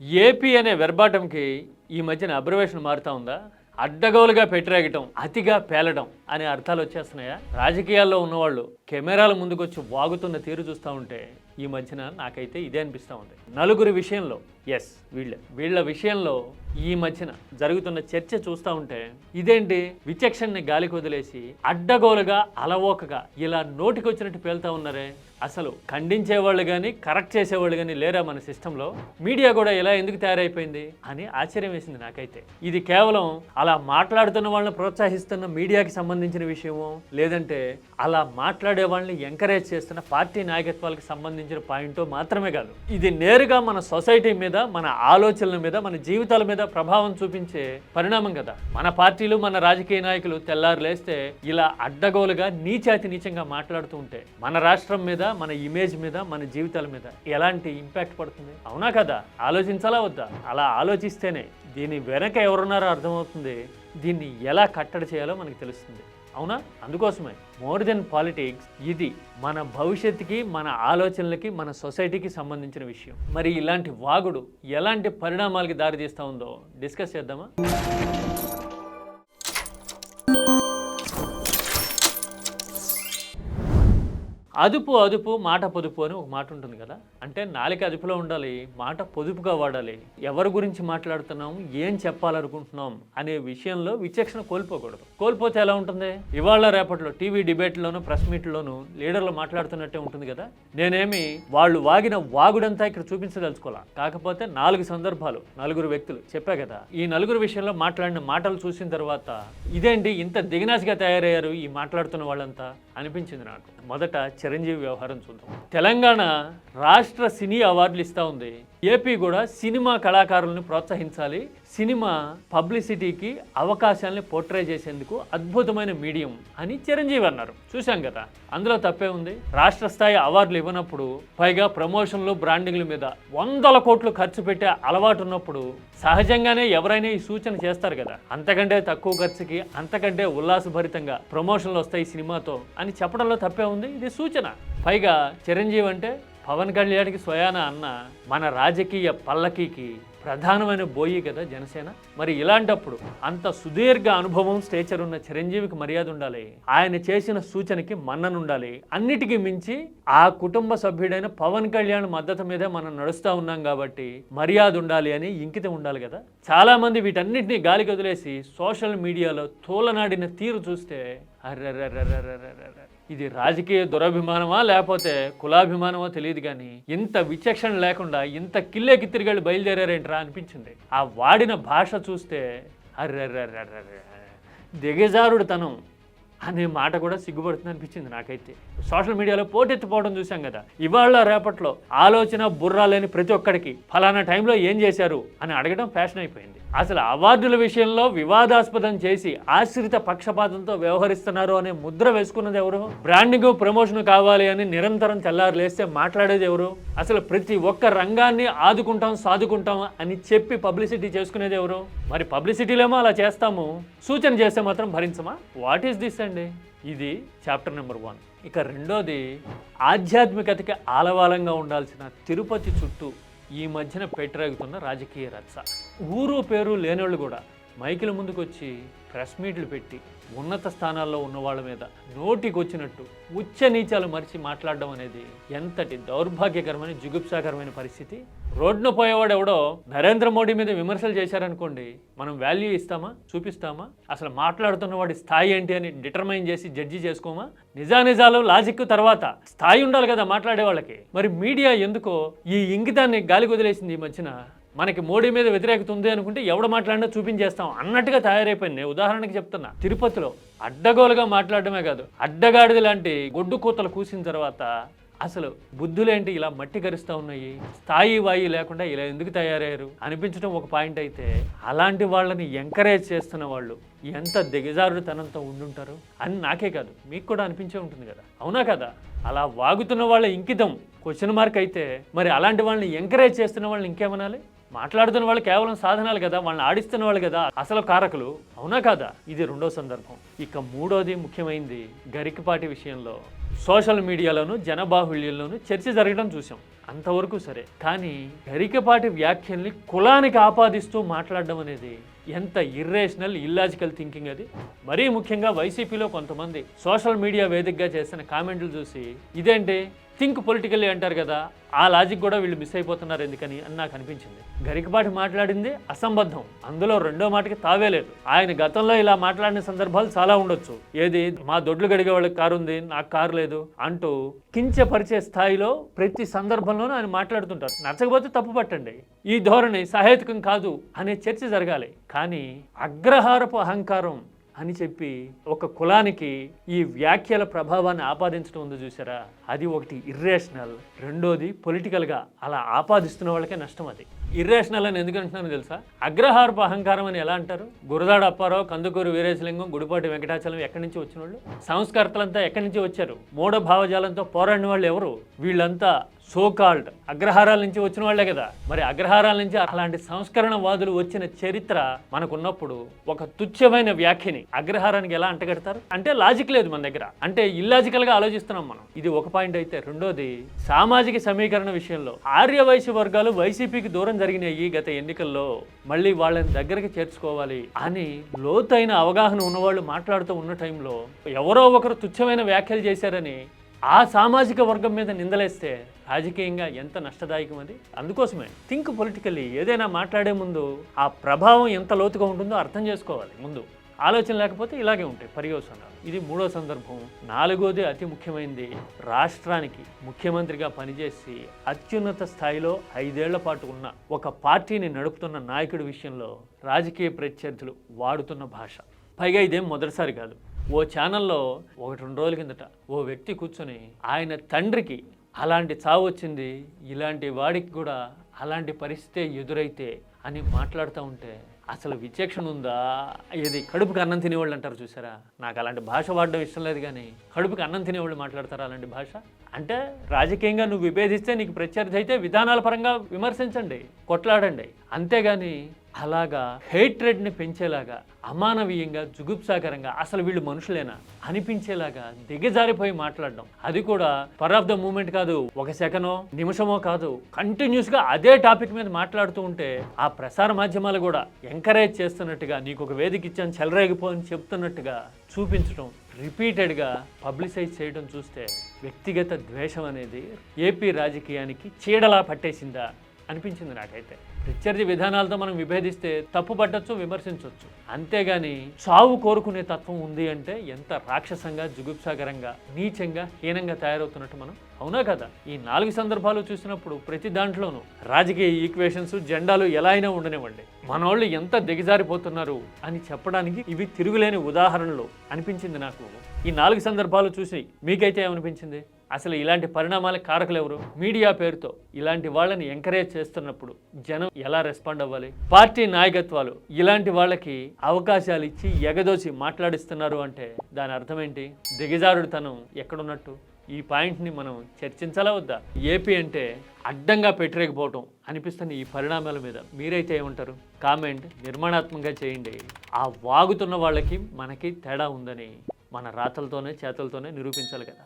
AP అనే వెర్బాటంకి ఈ మధ్యన అబ్రివేషన్ మారుతా ఉందా? అడ్డగోలుగా పెట్టిరాగటం, అతిగా పేలడం అనే అర్థాలు వచ్చేస్తున్నాయా? రాజకీయాల్లో ఉన్నవాళ్ళు కెమెరాల ముందుకొచ్చి వాగుతున్న తీరు చూస్తూ ఉంటే ఈ మధ్యన నాకైతే ఇదే అనిపిస్తూ ఉంది. నలుగురి విషయంలో వీళ్ళ విషయంలో ఈ మధ్యన జరుగుతున్న చర్చ చూస్తూ ఉంటే ఇదేంటి విచక్షణని గాలికి వదిలేసి అడ్డగోలుగా అలవోకగా ఇలా నోటికొచ్చినట్టు పేలుతా ఉన్నారే. అసలు ఖండించేవాళ్ళు కానీ కరెక్ట్ చేసేవాళ్ళు కానీ లేరా మన సిస్టంలో? మీడియా కూడా ఇలా ఎందుకు తయారైపోయింది అని ఆశ్చర్యం వేసింది నాకైతే. ఇది కేవలం అలా మాట్లాడుతున్న వాళ్ళని ప్రోత్సహిస్తున్న మీడియాకి సంబంధించిన విషయమో, లేదంటే అలా మాట్లాడే వాళ్ళని ఎంకరేజ్ చేస్తున్న పార్టీ నాయకత్వాలకు సంబంధించిన పాయింటో మాత్రమే కాదు. ఇది నేరుగా మన సొసైటీ మీద, మన ఆలోచనల మీద, మన జీవితాల మీద ప్రభావం చూపించే పరిణామం కదా. మన పార్టీలు, మన రాజకీయ నాయకులు తెల్లారు లేస్తే ఇలా అడ్డగోలుగా నీచాతి నీచంగా మాట్లాడుతూ ఉంటే మన రాష్ట్రం మీద, మన ఇమేజ్ మీద, మన జీవితాల మీద ఎలాంటి ఇంపాక్ట్ పడుతుంది? అవునా కదా? ఆలోచించాలా వద్దా? అలా ఆలోచిస్తేనే దీని వెనక ఎవరున్నారో అర్థమవుతుంది, దీన్ని ఎలా కట్టడి చేయాలో మనకు తెలుస్తుంది. అవునా? అందుకోసమే మోర్ దెన్ పాలిటిక్స్, ఇది మన భవిష్యత్తుకి, మన ఆలోచనలకి, మన సొసైటీకి సంబంధించిన విషయం. మరి ఇలాంటి వాగుడు ఎలాంటి పరిణామాలకి దారితీస్తూ ఉందో డిస్కస్ చేద్దామా? అదుపు మాట పొదుపు అని ఒక మాట ఉంటుంది కదా. అంటే నాలుక అదుపులో ఉండాలి, మాట పొదుపుగా వాడాలి. ఎవరి గురించి మాట్లాడుతున్నాం, ఏం చెప్పాలనుకుంటున్నాం అనే విషయంలో విచక్షణ కోల్పోకూడదు. కోల్పోతే ఎలా ఉంటుంది? ఇవాళ రేపట్లో టీవీ డిబేట్లోను, ప్రెస్ మీట్లోను లీడర్లు మాట్లాడుతున్నట్టే ఉంటుంది కదా. నేనేమి వాళ్ళు వాగిన వాగుడంతా ఇక్కడ చూపించదలుచుకోవాలా. కాకపోతే 4 సందర్భాలు, 4 వ్యక్తులు చెప్పా కదా. ఈ 4 విషయంలో మాట్లాడిన మాటలు చూసిన తర్వాత ఇదేంటి ఇంత దిగనాసిగా తయారయ్యారు ఈ మాట్లాడుతున్న వాళ్ళంతా అనిపించింది నాకు. మొదట చిరంజీవి వ్యవహారం చూద్దాం. తెలంగాణ రాష్ట్ర సినీ అవార్డులు ఇస్తూ ఉంది. ఏపీ కూడా సినిమా కళాకారులను ప్రోత్సహించాలి, సినిమా పబ్లిసిటీకి అవకాశాలని పోర్ట్రే చేసేందుకు అద్భుతమైన మీడియం అని చిరంజీవి అన్నారు. చూశాం కదా, అందులో తప్పే ఉంది. రాష్ట్ర స్థాయి అవార్డులు ఇవ్వనప్పుడు, పైగా ప్రమోషన్లు, బ్రాండింగ్ల మీద 100 కోట్లు ఖర్చు పెట్టే అలవాటు ఉన్నప్పుడు సహజంగానే ఎవరైనా ఈ సూచన చేస్తారు కదా. అంతకంటే తక్కువ ఖర్చుకి, అంతకంటే ఉల్లాసభరితంగా ప్రమోషన్లు వస్తాయి సినిమాతో అని చెప్పడంలో తప్పే ఉంది. ఇది సూచన. పైగా చిరంజీవి అంటే పవన్ కళ్యాణ్కి స్వయాన అన్న మన రాజకీయ పల్లకీకి ప్రధానమైన బోయి కదా జనసేన. మరి ఇలాంటప్పుడు అంత సుదీర్ఘ అనుభవం, స్టేచర్ ఉన్న చిరంజీవికి మర్యాద ఉండాలి, ఆయన చేసిన సూచనకి మన్నన ఉండాలి. అన్నిటికీ మించి ఆ కుటుంబ సభ్యుడైన పవన్ కళ్యాణ్ మద్దతు మీదే మనం నడుస్తూ ఉన్నాం కాబట్టి మర్యాద ఉండాలి అని ఇంకితం ఉండాలి కదా. చాలా మంది వీటన్నిటిని గాలికి వదిలేసి సోషల్ మీడియాలో తోలనాడిన తీరు చూస్తే అర్రర్రర్రర్రర్రర్ర, ఇది రాజకీయ దురభిమానమా లేకపోతే కులాభిమానమో తెలియదు కానీ ఇంత విచక్షణ లేకుండా ఇంత కిల్లేకి తిరిగాళ్ళు బయలుదేరారేంట్రా అనిపించింది. ఆ వాడిన భాష చూస్తే అర్రర్రర్రర్ర, దిగజారుడుతనం అనే మాట కూడా సిగ్గుపడుతుంది అనిపించింది నాకైతే. సోషల్ మీడియాలో పోటెత్తిపోవడం చూసాం కదా. ఇవాళ రేపట్లో ఆలోచన బుర్రా లేని ప్రతి ఒక్కడికి ఫలానా టైంలో ఏం చేశారు అని అడగడం ఫ్యాషన్ అయిపోయింది. అసలు అవార్డుల విషయంలో వివాదాస్పదం చేసి ఆశ్రిత పక్షపాతంతో వ్యవహరిస్తున్నారు అనే ముద్ర వేసుకున్నది ఎవరు? బ్రాండింగ్, ప్రమోషన్ కావాలి అని నిరంతరం తెల్లారు లేస్తే మాట్లాడేది ఎవరు? అసలు ప్రతి ఒక్క రంగాన్ని ఆదుకుంటాం, సాదుకుంటాం అని చెప్పి పబ్లిసిటీ చేసుకునేది ఎవరు? మరి పబ్లిసిటీలేమో అలా చేస్తాము, సూచన చేస్తే మాత్రం భరించమా? వాట్ ఈస్ దిస్ అండి? ఇది చాప్టర్ నెంబర్ 1. ఇక రెండోది, ఆధ్యాత్మికతకి ఆలవాలంగా ఉండాల్సిన తిరుపతి చుట్టూ ఈ మధ్యన పెట్టిరాగుతున్న రాజకీయ రచ్చ. ఊరు పేరు లేనోళ్ళు కూడా మైకుల ముందుకు వచ్చి ప్రెస్ మీట్లు పెట్టి ఉన్నత స్థానాల్లో ఉన్న వాళ్ళ మీద నోటికి వచ్చినట్టు ఉచ్చ నీచాలు మరిచి మాట్లాడడం అనేది ఎంతటి దౌర్భాగ్యకరమైన, జుగుప్సాకరమైన పరిస్థితి. రోడ్డున పోయేవాడు ఎవడో నరేంద్ర మోడీ మీద విమర్శలు చేశారనుకోండి, మనం వాల్యూ ఇస్తామా, చూపిస్తామా? అసలు మాట్లాడుతున్న వాడి స్థాయి ఏంటి అని డిటర్మైన్ చేసి జడ్జి చేసుకోమా? నిజాలు లాజిక్ తర్వాత స్థాయి ఉండాలి కదా మాట్లాడే వాళ్ళకి. మరి మీడియా ఎందుకో ఈ ఇంగితాన్ని గాలికి వదిలేసింది ఈ మధ్యన. మనకి మోడీ మీద వ్యతిరేకత ఉంది అనుకుంటే ఎవడ మాట్లాడినా చూపించేస్తాం అన్నట్టుగా తయారైపోయింది. ఉదాహరణకి చెప్తున్నా, తిరుపతిలో అడ్డగోలుగా మాట్లాడడమే కాదు, అడ్డగాడిద లాంటి గొడ్డు కూతలు కూసిన తర్వాత అసలు బుద్ధులేంటి ఇలా మట్టి కరుస్తూ ఉన్నాయి, స్థాయి వాయి లేకుండా ఇలా ఎందుకు తయారయ్యారు అనిపించడం ఒక పాయింట్ అయితే, అలాంటి వాళ్ళని ఎంకరేజ్ చేస్తున్న వాళ్ళు ఎంత దిగజారుడుతనంతో ఉండుంటారు అని నాకే కాదు మీకు కూడా అనిపించే ఉంటుంది కదా. అవునా కదా? అలా వాగుతున్న వాళ్ళ ఇంకితం క్వశ్చన్ మార్క్ అయితే మరి అలాంటి వాళ్ళని ఎంకరేజ్ చేస్తున్న వాళ్ళని ఇంకేమనాలి? మాట్లాడుతున్న వాళ్ళు కేవలం సాధనాలు కదా, వాళ్ళని ఆడిస్తున్న వాళ్ళు కదా అసలు కారకులు. అవునా కాదా? ఇది రెండో సందర్భం. ఇక మూడోది ముఖ్యమైనది, గరికపాటి విషయంలో సోషల్ మీడియాలోను జనబాహుళ్యంలోనూ చర్చ జరగడం చూసాం. అంతవరకు సరే. కానీ గరికపాటి వ్యాఖ్యల్ని కులానికి ఆపాదిస్తూ మాట్లాడడం అనేది ఎంత ఇర్రేషనల్, ఇల్లాజికల్ థింకింగ్ అది. మరీ ముఖ్యంగా వైసీపీలో కొంతమంది సోషల్ మీడియా వేదికగా చేసిన కామెంట్లు చూసి ఇదేంటి థింక్ పొలిటికల్లీ అంటారు కదా, ఆ లాజిక్ కూడా వీళ్ళు మిస్ అయిపోతున్నారు ఎందుకని అని నాకు అనిపించింది. గరికపాటి మాట్లాడింది అసంబద్ధం, అందులో రెండో మాటకి తావే లేదు. ఆయన గతంలో ఇలా మాట్లాడిన సందర్భాలు చాలా ఉండొచ్చు. ఏది మా దొడ్లు గడిగే వాళ్ళకి కారు ఉంది, నాకు కారు లేదు అంటూ కించపరిచే స్థాయిలో ప్రతి సందర్భంలోనూ ఆయన మాట్లాడుతుంటారు. నచ్చకపోతే తప్పు పట్టండి, ఈ ధోరణి సహేతుకం కాదు అనే చర్చ జరగాలి. కానీ అగ్రహారపు అహంకారం అని చెప్పి ఒక కులానికి ఈ వ్యాఖ్యల ప్రభావాన్ని ఆపాదించడం ఉంది చూసారా, అది ఒకటి ఇర్రేషనల్. రెండోది పొలిటికల్గా అలా ఆపాదిస్తున్న వాళ్ళకే నష్టం. అది ఇర్రేషనల్ అని ఎందుకు అంటున్నాను తెలుసా? అగ్రహారపు అహంకారం అని ఎలా అంటారు? గురదాడ అప్పారావు, కందుకూరు వీరేశలింగం, గుడిపాటి వెంకటాచలం ఎక్కడి నుంచి వచ్చిన వాళ్ళు? సంస్కర్తలంతా ఎక్కడి నుంచి వచ్చారు? మూఢ భావజాలంతో పోరాడిన వాళ్ళు ఎవరు? వీళ్ళంతా సోకాల్డ్ అగ్రహారాల నుంచి వచ్చిన వాళ్లే కదా. మరి అగ్రహారాల నుంచి అలాంటి సంస్కరణవాదులు వచ్చిన చరిత్ర మనకున్నప్పుడు ఒక తుచ్చమైన వ్యాఖ్యని అగ్రహారానికి ఎలా అంటగడతారు? అంటే లాజిక్ లేదు మన దగ్గర, అంటే ఇల్లాజికల్ గా ఆలోచిస్తున్నాం మనం. ఇది ఒక పాయింట్ అయితే, రెండోది సామాజిక సమీకరణ విషయంలో ఆర్యవైశ్య వర్గాలు వైసీపీకి దూరం జరిగినాయి గత ఎన్నికల్లో, మళ్ళీ వాళ్ళని దగ్గరికి చేర్చుకోవాలి అని లోతైన అవగాహన ఉన్నవాళ్ళు మాట్లాడుతూ ఉన్న టైంలో ఎవరో ఒకరు తుచ్చమైన వ్యాఖ్యలు చేశారని ఆ సామాజిక వర్గం మీద నిందలేస్తే రాజకీయంగా ఎంత నష్టదాయకం అది. అందుకోసమే థింక్ పొలిటికల్లీ. ఏదైనా మాట్లాడే ముందు ఆ ప్రభావం ఎంత లోతుగా ఉంటుందో అర్థం చేసుకోవాలి ముందు. ఆలోచన లేకపోతే ఇలాగే ఉంటాయి పర్యవసానాలు. ఇది మూడో సందర్భం. నాలుగోది అతి ముఖ్యమైనది, రాష్ట్రానికి ముఖ్యమంత్రిగా పనిచేసి అత్యున్నత స్థాయిలో 5 ఏళ్ల పాటు ఉన్న ఒక పార్టీని నడుపుతున్న నాయకుడి విషయంలో రాజకీయ ప్రత్యర్థులు వాడుతున్న భాష. పైగా ఇదేం మొదటిసారి కాదు. ఓ ఛానల్లో 1-2 రోజుల కిందట ఓ వ్యక్తి కూర్చొని ఆయన తండ్రికి అలాంటి చావు వచ్చింది, ఇలాంటి వాడికి కూడా అలాంటి పరిస్థితే ఎదురైతే అని మాట్లాడుతూ ఉంటే అసలు విచక్షణ ఉందా? ఇది కడుపుకి అన్నం తినేవాళ్ళు అంటారు చూసారా, నాకు అలాంటి భాష వాడడం ఇష్టం లేదు. కానీ కడుపుకి అన్నం తినేవాళ్ళు మాట్లాడతారా అలాంటి భాష? అంటే రాజకీయంగా నువ్వు విభేదిస్తే నీకు ప్రత్యర్థి అయితే విధానాల పరంగా విమర్శించండి, కొట్లాడండి. అంతేగాని అలాగా హేట్రెడ్ని పెంచేలాగా, అమానవీయంగా, జుగుప్సాకరంగా అసలు వీళ్ళు మనుషులేనా అనిపించేలాగా దిగజారిపోయి మాట్లాడడం, అది కూడా పర్ ఆఫ్ ద మూమెంట్ కాదు, ఒక సెకనో నిమిషమో కాదు, కంటిన్యూస్గా అదే టాపిక్ మీద మాట్లాడుతూ ఉంటే ఆ ప్రసార మాధ్యమాలు కూడా ఎంకరేజ్ చేస్తున్నట్టుగా, నీకు ఒక వేదిక ఇచ్చాను చెలరేగిపో అని చెప్తున్నట్టుగా చూపించడం, రిపీటెడ్గా పబ్లిసైజ్ చేయడం చూస్తే వ్యక్తిగత ద్వేషం అనేది ఏపీ రాజకీయానికి చీడలా పట్టేసిందా అనిపించింది నాకైతే. ప్రత్యర్థి విధానాలతో మనం విభేదిస్తే తప్పు పట్టచ్చు, విమర్శించవచ్చు. అంతేగాని చావు కోరుకునే తత్వం ఉంది అంటే ఎంత రాక్షసంగా, జుగుప్సాకరంగా, నీచంగా, హీనంగా తయారవుతున్నట్టు మనం. అవునా కదా? ఈ 4 సందర్భాలు చూసినప్పుడు ప్రతి దాంట్లోనూ రాజకీయ ఈక్వేషన్స్, జెండాలు ఎలా అయినా ఉండనివ్వండి, మనోళ్ళు ఎంత దిగజారిపోతున్నారు అని చెప్పడానికి ఇవి తిరుగులేని ఉదాహరణలు అనిపించింది నాకు. ఈ 4 సందర్భాలు చూసి మీకైతే ఏమనిపించింది? అసలు ఇలాంటి పరిణామాలకు కారకులు ఎవరు? మీడియా పేరుతో ఇలాంటి వాళ్ళని ఎంకరేజ్ చేస్తున్నప్పుడు జనం ఎలా రెస్పాండ్ అవ్వాలి? పార్టీ నాయకత్వాలు ఇలాంటి వాళ్ళకి అవకాశాలు ఇచ్చి ఎగదోసి మాట్లాడిస్తున్నారు అంటే దాని అర్థం ఏంటి? దిగజారుడుతనం ఎక్కడున్నట్టు? ఈ పాయింట్ని మనం చర్చించాలా వద్దా? ఏపీ అంటే అడ్డంగా పెట్టలేకపోవటం అనిపిస్తున్న ఈ పరిణామాల మీద మీరైతే ఏమంటారు? కామెంట్ నిర్మాణాత్మకంగా చేయండి. ఆ వాగుతున్న వాళ్ళకి మనకి తేడా ఉందని మన రాతలతోనే, చేతలతోనే నిరూపించాలి కదా.